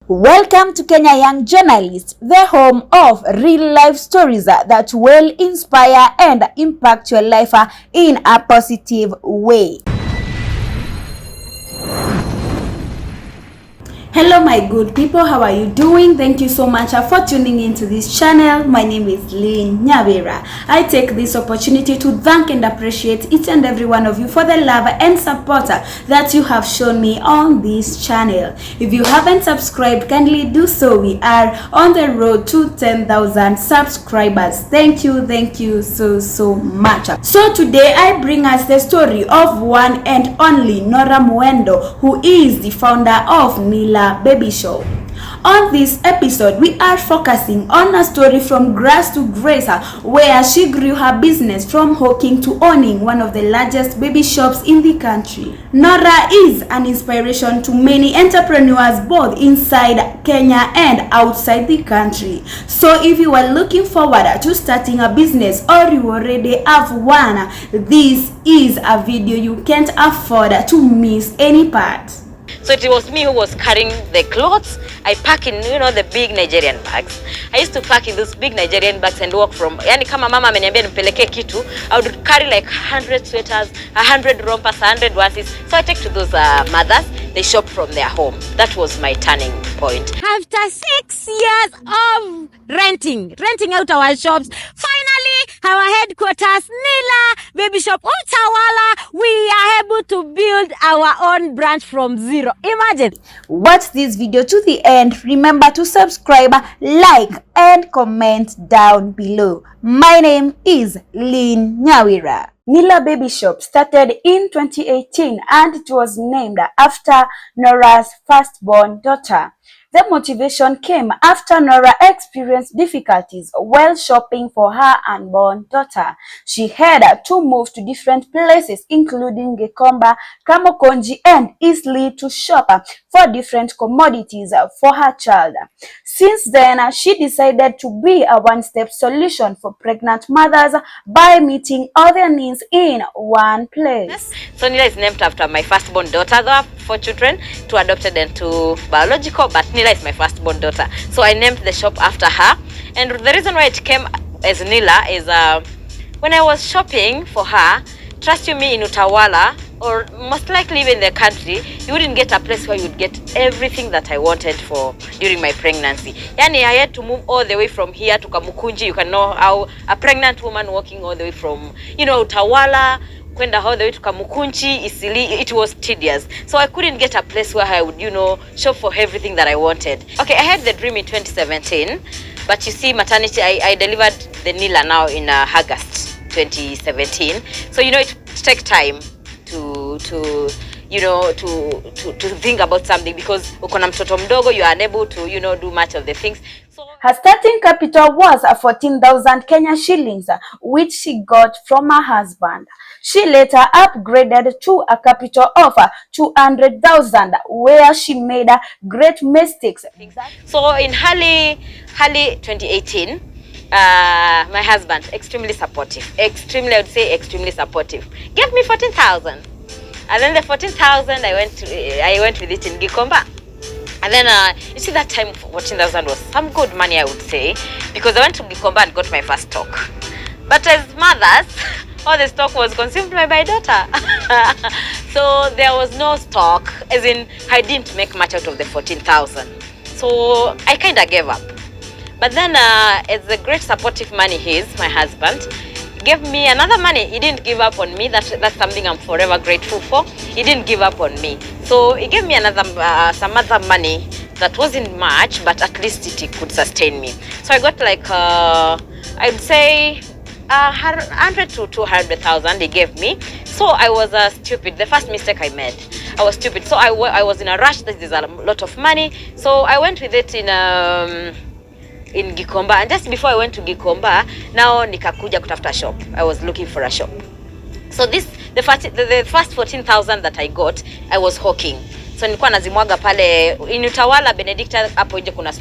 Welcome to Kenya Young Journalist, the home of real life stories that will inspire and impact your life in a positive way. Hello my good people, how are you doing? Thank you so much for tuning into this channel. My name is Nila. I take this opportunity to thank and appreciate each and every one of you for the love and support that you have shown me on this channel. If you haven't subscribed, kindly do so. We are on the road to 10,000 subscribers. Thank you so much. So today I bring us the story of one and only Norah, who is the founder of Nila Baby Shop. On this episode, we are focusing on a story from grass to grace, where she grew her business from hawking to owning one of the largest baby shops in the country. Norah is an inspiration to many entrepreneurs both inside Kenya and outside the country. So if you are looking forward to starting a business or you already have one, this is a video you can't afford to miss any part. So it was me who was carrying the clothes. I pack in, the big Nigerian bags. I used to pack in those big Nigerian bags and walk from, yani kama mama ameniambia nipeleke kitu, I would carry like 100 sweaters, 100 rompers, 100 wasis. So I take to those mothers, they shop from their home. That was my turning point. After 6 years of renting out our shops, finally our headquarters, Nila Baby Shop, Utawala, we are able to build our own branch from zero. Imagine. Watch this video to the end. Remember to subscribe, like, and comment down below. My name is Nyawira. Nila Baby Shop started in 2018 and it was named after Norah's firstborn daughter. The motivation came after Norah experienced difficulties while shopping for her unborn daughter. She had to move to different places including Gikomba, Kamukunji, and Eastleigh to shop for different commodities for her child. Since then, she decided to be a one-step solution for pregnant mothers by meeting all their needs in one place. So Nila is named after my firstborn daughter. There are 4 children, 2 adopted and 2 biological, but Nila is my firstborn daughter. So I named the shop after her. And the reason why it came as Nila is when I was shopping for her, trust you me, in Utawala, or most likely even in the country, you wouldn't get a place where you would get everything that I wanted for during my pregnancy. Yani I had to move all the way from here to Kamukunji. You can know how a pregnant woman walking all the way from, Utawala, kwenda all the way to Kamukunji, Eastleigh, it was tedious. So I couldn't get a place where I would, shop for everything that I wanted. Okay, I had the dream in 2017, but you see, maternity, I delivered the Nila now in August 2017. So, it takes time to think about something because uko na mtoto mdogo, you are unable to, do much of the things. So her starting capital was 14,000 Kenya shillings, which she got from her husband. She later upgraded to a capital of 200,000, where she made great mistakes. So in early 2018, my husband, extremely supportive, I would say extremely supportive, gave me 14,000. And then the 14,000, I went with it in Gikomba. And then, you see, that time 14,000 was some good money, I would say, because I went to Gikomba and got my first stock. But as mothers, all the stock was consumed by my daughter. So there was no stock, as in I didn't make much out of the 14,000. So I kind of gave up. But then, as the great supportive man he is, my husband, gave me another money. He didn't give up on me. That's something I'm forever grateful for. He didn't give up on me. So he gave me another some other money that wasn't much, but at least it could sustain me. So I got like I'd say 100 to 200,000 he gave me. So I was stupid. The first mistake I made, I was stupid. So I was in a rush. This is a lot of money. So I went with it in Gikomba, and just before I went to Gikomba, now nikakuja kutafuta shop. I was looking for a shop. So the first 14,000 that I got, I was hawking. So nilikuwa nazimwaga pale in Utawala Benedicta, hapo nje kuna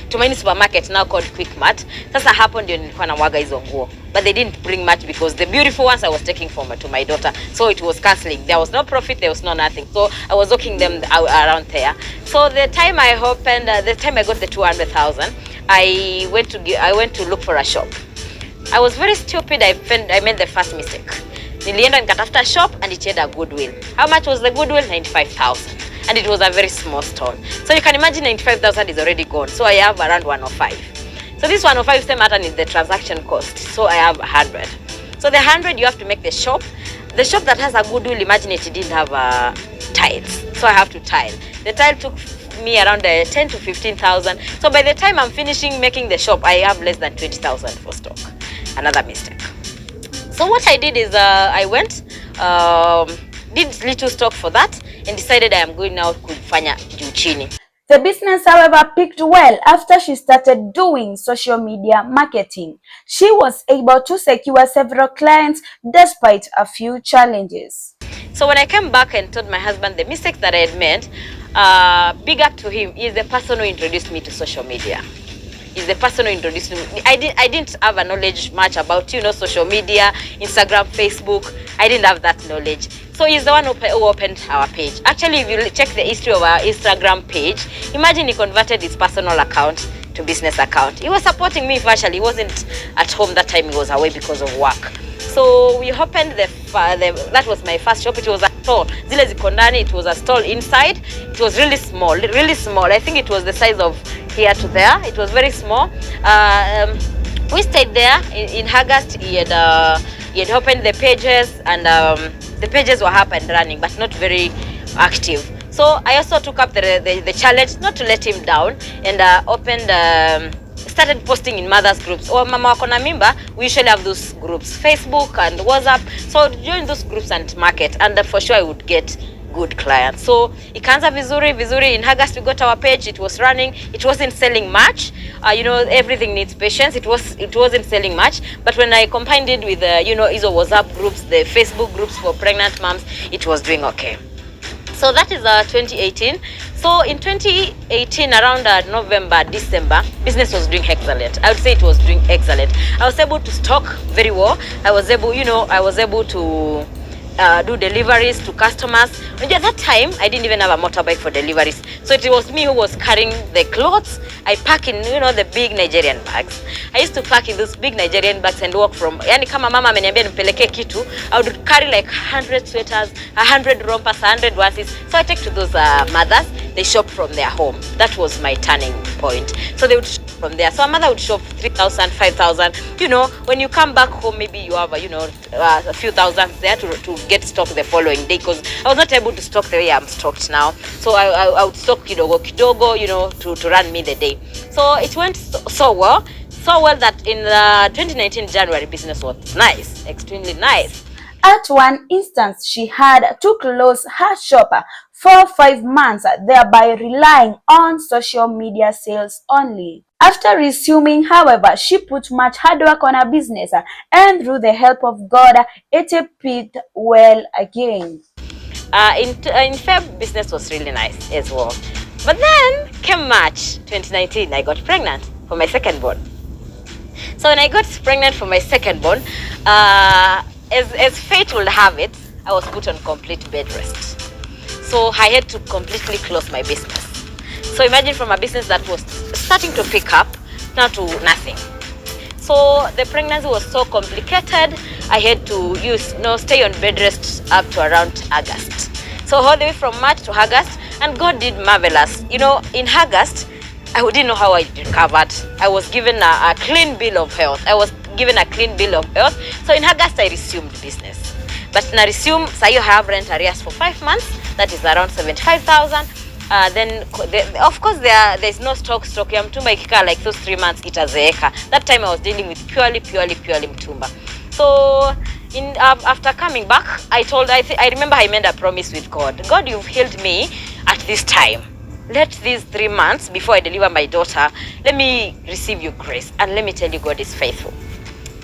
Tumaini supermarket now called Quickmart. Sasa hapo ndio nilikuwa namwaga hizo nguo. But they didn't bring much because the beautiful ones I was taking to my daughter. So it was cancelling. There was no profit, there was no nothing. So I was walking them around there. So the time I opened, the time I got the 200,000, I went to look for a shop. I was very stupid. I made the first mistake. Nilienda nikatafuta shop and it had a goodwill. How much was the goodwill? 95,000. And it was a very small store. So you can imagine 95,000 is already gone. So I have around 105. So this 105 same pattern is the transaction cost. So I have 100. So the 100 you have to make the shop. The shop that has a goodwill, imagine it didn't have tiles. So I have to tile. The tile took me around 10 to 15,000. So by the time I'm finishing making the shop, I have less than 20,000 for stock. Another mistake. So what I did is I went, did little stock for that and decided I am going now to kufanya juu chini. The business, however, picked well after she started doing social media marketing. She was able to secure several clients despite a few challenges. So when I came back and told my husband the mistakes that I had made, big up to him. He's the person who introduced me to social media. Is the person who introduced me. I didn't have a knowledge much about, social media, Instagram, Facebook. I didn't have that knowledge. So he's the one who opened our page. Actually, if you check the history of our Instagram page, imagine he converted his personal account to business account. He was supporting me virtually. He wasn't at home that time. He was away because of work. So we opened that was my first shop. It was a store. Zile ziko ndani, it was a store inside. It was really small, really small. I think it was the size of here to there. It was very small. We stayed there in August. He had opened the pages, and the pages were up and running, but not very active. So I also took up the challenge not to let him down, and started posting in mothers groups. Or mama wako na mimba, we usually have those groups, Facebook and WhatsApp. So join those groups and market, and for sure I would get good clients. So ikaanza vizuri. In August we got our page. It was running. It wasn't selling much. Everything needs patience. It wasn't selling much. But when I combined it with hizo WhatsApp groups, the Facebook groups for pregnant moms, it was doing okay. So that is 2018. So in 2018, around November, December, business was doing excellent. I would say it was doing excellent. I was able to stock very well. I was able to do deliveries to customers. And at that time, I didn't even have a motorbike for deliveries. So it was me who was carrying the clothes. I pack in, the big Nigerian bags. I used to pack in those big Nigerian bags and walk from, yani kama mama ameniambia nipeleke kitu, I would carry like 100 sweaters, 100 rompers, 100 onesies. So I take to those mothers. They shop from their home. That was my turning point. So they would shop from there. So a mother would shop 3,000, 5,000. When you come back home, maybe you have a few thousand there to get stock the following day, because I was not able to stock the way I'm stocked now. So I would stock kidogo, to run me the day. So it went so well that in 2019 January, business was nice, extremely nice. At one instance, she had to close her shop for 5 months, thereby relying on social media sales only. After resuming, however, she put much hard work on her business, and through the help of God, it picked well again. In Feb, business was really nice as well. But then came March 2019, I got pregnant for my second born. So when I got pregnant for my second born, as fate would have it, I was put on complete bed rest. So I had to completely close my business. So imagine from a business that was starting to pick up, now to nothing. So the pregnancy was so complicated, I had to stay on bed rest up to around August. So all the way from March to August, and God did marvelous. In August, I didn't know how I recovered. I was given a clean bill of health. So in August, I resumed business. But na resume, I have rent arrears for 5 months. That is around 75,000. Then, of course, there's no stock. Ya mtumba ikika like those 3 months, itazeeka. That time I was dealing with purely mtumba. So after coming back, I remember I made a promise with God. God, you've healed me at this time. Let these 3 months before I deliver my daughter, let me receive your grace. And let me tell you, God is faithful.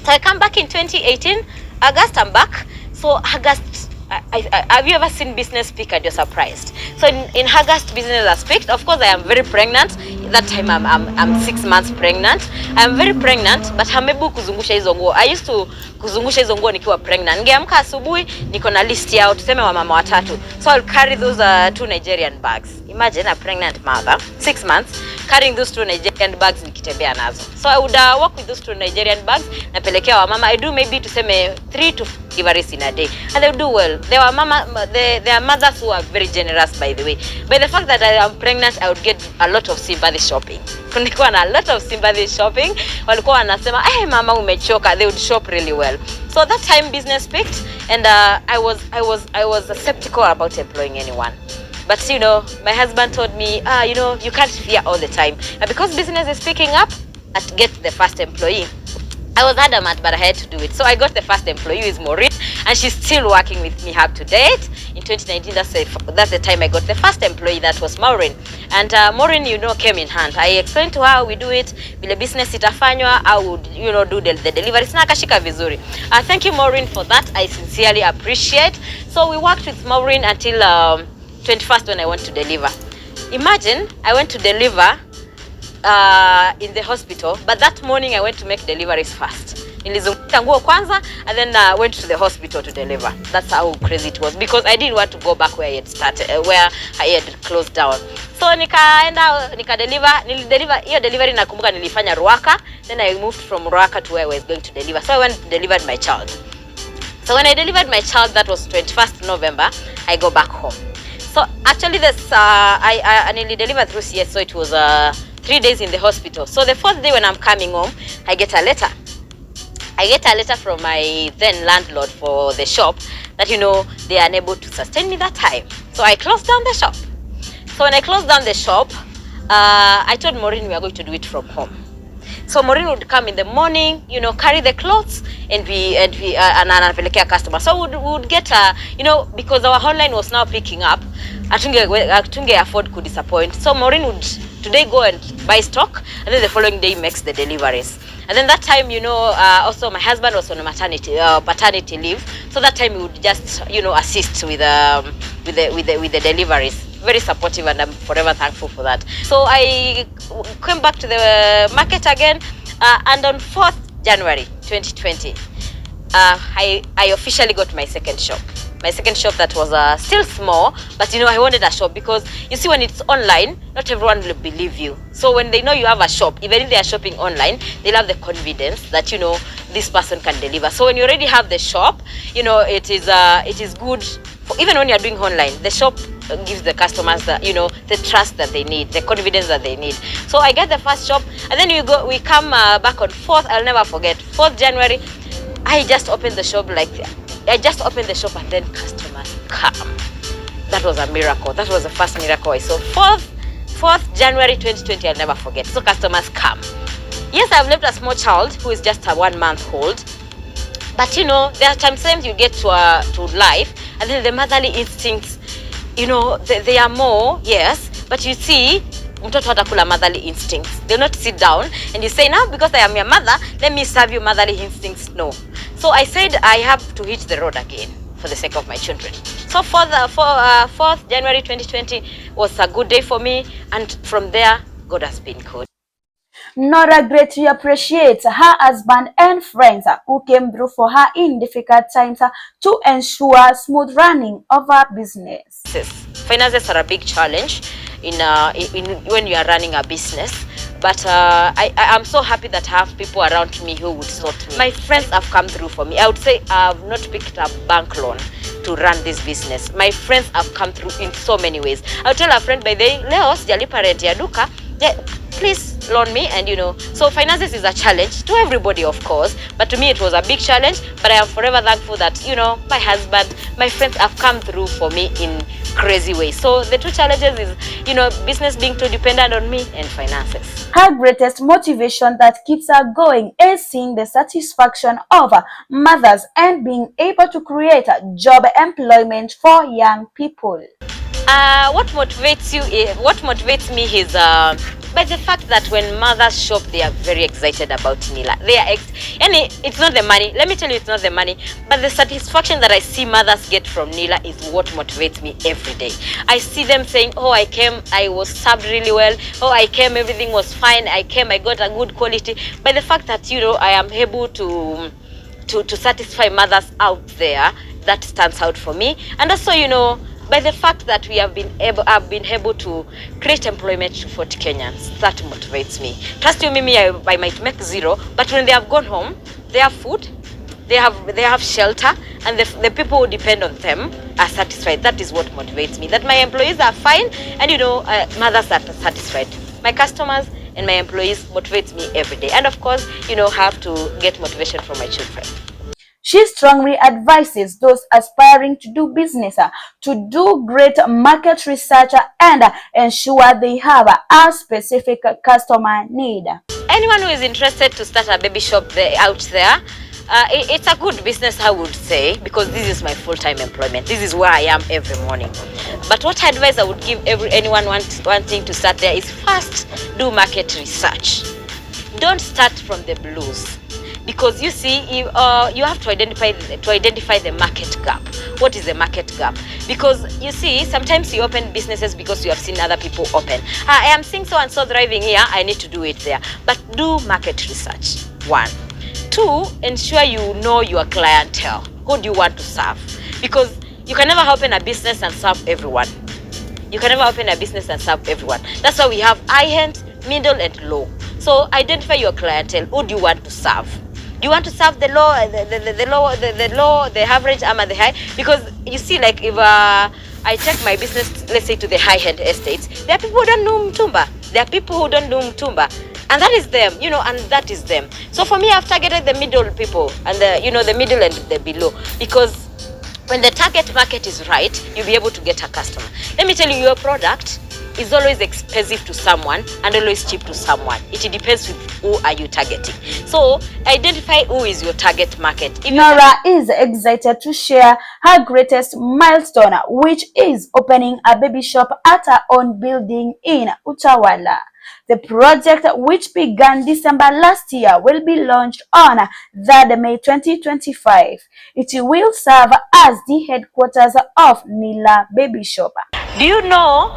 So I come back in 2018, August, I'm back. So August, have you ever seen business peak and you're surprised? So in August, business has peaked. Of course, I am very pregnant. That time I'm 6 months pregnant. I'm very pregnant, but I'm able kuzungusha hizo nguo. I used to kuzungusha hizo nguo nikiwa pregnant. Ningeamka asubuhi niko na list yao, tuseme wa mama watatu. So I'll carry those 2 Nigerian bags. Imagine a pregnant mother, 6 months, carrying those 2 Nigerian bags nikitembea nazo. So I would walk with those 2 Nigerian bags, napelekea wa mama. I do maybe tuseme 3 to 4 deliveries in a day, and they do well. There are mothers who are very generous, by the way. By the fact that I am pregnant, I would get a lot of sympathy shopping. Kulikuwa na a lot of sympathy shopping. Walikuwa wanasema, "Hey mama umechoka." They would shop really well. So that time business peaked, and I was skeptical about employing anyone. But you know, my husband told me, you know, you can't fear all the time. And because business is picking up, I'd get the first employee. I was adamant, but I had to do it. So I got the first employee, who is Maureen, and she's still working with me up to date. In 2019, that's the time I got the first employee. That was Maureen. And Maureen, you know, came in hand. I explained to her how we do it, vile business itafanywa, I would, you know, do the deliveries. Na akashika vizuri. Thank you, Maureen, for that. I sincerely appreciate. So we worked with Maureen until 21st when I went to deliver. Imagine, I went to deliver in the hospital, but that morning I went to make deliveries first. Nilizunguka nguo kwanza, and then went to the hospital to deliver. That's how crazy it was, because I didn't want to go back where I had started, where I had closed down. So nikaenda nilideliver hiyo delivery. Nakumbuka nilifanya Ruaka, then I moved from Ruaka to where I was going to deliver. So I went and delivered my child. So when I delivered my child, that was 21st November, I go back home. So actually this I nearly delivered through CS, so it was 3 days in the hospital. So the 4th day when I'm coming home, I get a letter. I get a letter from my then landlord for the shop that, you know, they are unable to sustain me that time. So I closed down the shop. So when I closed down the shop, I told Maureen we are going to do it from home. So Maureen would come in the morning, you know, carry the clothes, and anapelekea customer. So we would get you know, because our online was now picking up, atunge afford to disappoint. So Maureen would today go and buy stock, and then the following day makes the deliveries. And then that time, you know, also my husband was on a paternity leave. So that time we would just, you know, assist with the deliveries. Very supportive, and I'm forever thankful for that. So I came back to the market again, and on 4th January 2020, I officially got my second shop. My second shop that was still small, but you know, I wanted a shop, because you see, when it's online, not everyone will believe you. So when they know you have a shop, even if they are shopping online, they'll have the confidence that, you know, this person can deliver. So when you already have the shop, you know, it is good for, even when you're doing online, the shop gives the customers the, you know, the trust that they need, the confidence that they need. So I get the first shop, and then we come back on 4th. I'll never forget, 4th January. I just opened the shop and then customers come. That was a miracle. That was the first miracle I saw. 4th January 2020, I'll never forget. So customers come. Yes, I've left a small child who is just a 1 month old. But you know, there are times you get to life, and then the motherly instincts, you know, they are more, yes, but you see, mtoto hatakula motherly instincts. They'll not sit down and you say, now because I am your mother, let me serve you motherly instincts. No. So I said I have to hit the road again for the sake of my children. So for the 4th January 2020 was a good day for me, and from there, God has been good. Norah greatly appreciates her husband and friends who came through for her in difficult times to ensure smooth running of her business. Finances are a big challenge in when you are running a business, but I'm so happy that I have people around me who would support me. My friends have come through for me. I would say I've not picked up bank loan to run this business. My friends have come through in so many ways. I would tell a friend, by the way, leo sijalipa rent ya duka, please loan me. And you know, so finances is a challenge to everybody, of course, but to me it was a big challenge. But I am forever thankful that, you know, my husband, my friends have come through for me in crazy ways. So the two challenges is, you know, business being too dependent on me, and finances. Her greatest motivation that keeps her going is seeing the satisfaction of mothers and being able to create a job employment for young people. What motivates me is by the fact that when mothers shop, they are very excited about Nila. They are and it's not the money. Let me tell you, it's not the money, but the satisfaction that I see mothers get from Nila is what motivates me every day. I see them saying, oh, I came, I was served really well. Oh, I came, everything was fine. I came, I got a good quality. By the fact that, you know, I am able to satisfy mothers out there, that stands out for me. And also, you know, by the fact that I've been able to create employment to 40 Kenyans, that motivates me. Trust you, Mimi, I might make zero, but when they have gone home, they have food, they have shelter, and the people who depend on them are satisfied. That is what motivates me. That my employees are fine, and you know, mothers are satisfied. My customers and my employees motivates me every day. And of course, you know, have to get motivation from my children. She strongly advises those aspiring to do business to do great market research and ensure they have a specific customer need. Anyone who is interested to start a baby shop out there, it's a good business, I would say, because this is my full-time employment. This is where I am every morning. But what advice I would give anyone wanting to start there is, first, do market research. Don't start from the blues. Because you see, you have to identify the market gap. What is the market gap? Because you see, sometimes you open businesses because you have seen other people open. I am seeing so and so thriving here, I need to do it there. But do market research. 1. 2, ensure you know your clientele. Who do you want to serve? Because you can never open a business and serve everyone. You can never open a business and serve everyone. That's why we have high-end, middle, and low. So identify your clientele. Who do you want to serve? Do you want to serve the low, the average, and the high? Because you see, like, if I take my business, let's say, to the high-end estates, there are people who don't do mtumba. There are people who don't do mtumba. And that is them, you know, and that is them. So for me, I've targeted the middle people and the middle and the below. Because when the target market is right, you'll be able to get a customer. Let me tell you, your product is always expensive to someone and always cheap to someone. It depends with who are you targeting. So identify who is your target market. Norah is excited to share her greatest milestone, which is opening a baby shop at her own building in Utawala. The project, which began December last year, will be launched on 3rd May 2025. It will serve as the headquarters of Nila Baby Shop. Do you know,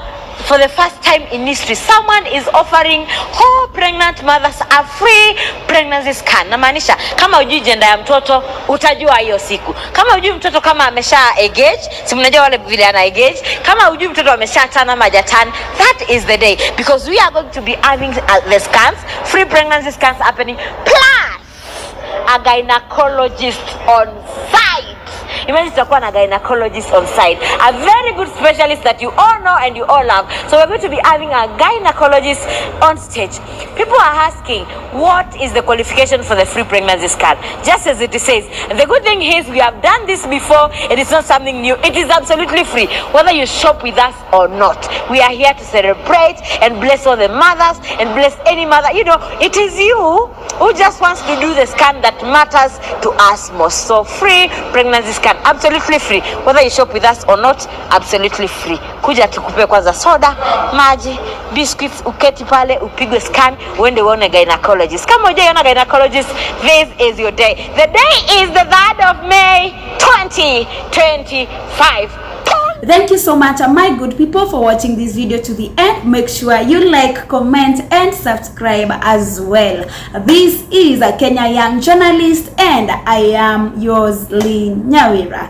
for the first time in history, someone is offering all pregnant mothers a free pregnancy scan? Namaanisha, kama hujui jenda ya mtoto, utajua hiyo siku. Kama hujui mtoto kama amesha engage, si mnajua wale vile ana engage. Kama hujui mtoto amesha tana majatan, that is the day. Because we are going to be having the scans, free pregnancy scans happening, plus a gynecologist on site. Imagine tutakuwa na gynecologist on site, a very good specialist that you all know and you all love. So we're going to be having a gynecologist on stage. People are asking, what is the qualification for the free pregnancy scan? Just as it says, the good thing is we have done this before. It is not something new. It is absolutely free, whether you shop with us or not. We are here to celebrate and bless all the mothers and bless any mother. You know, it is you who just wants to do the scan that matters to us most. So free pregnancy scan, absolutely free, whether you shop with us or not, absolutely free. Kuja tukupe kwanza soda, maji, biscuits, uketi pale, upigwe scan, uende uone gynecologist. Kama hujaona gynecologist, this is your day. The day is the 3rd of May 2025. Thank you so much, my good people, for watching this video to the end. Make sure you like, comment, and subscribe as well. This is a Kenya Young Journalist, and I am yours, Lynn Nyawira.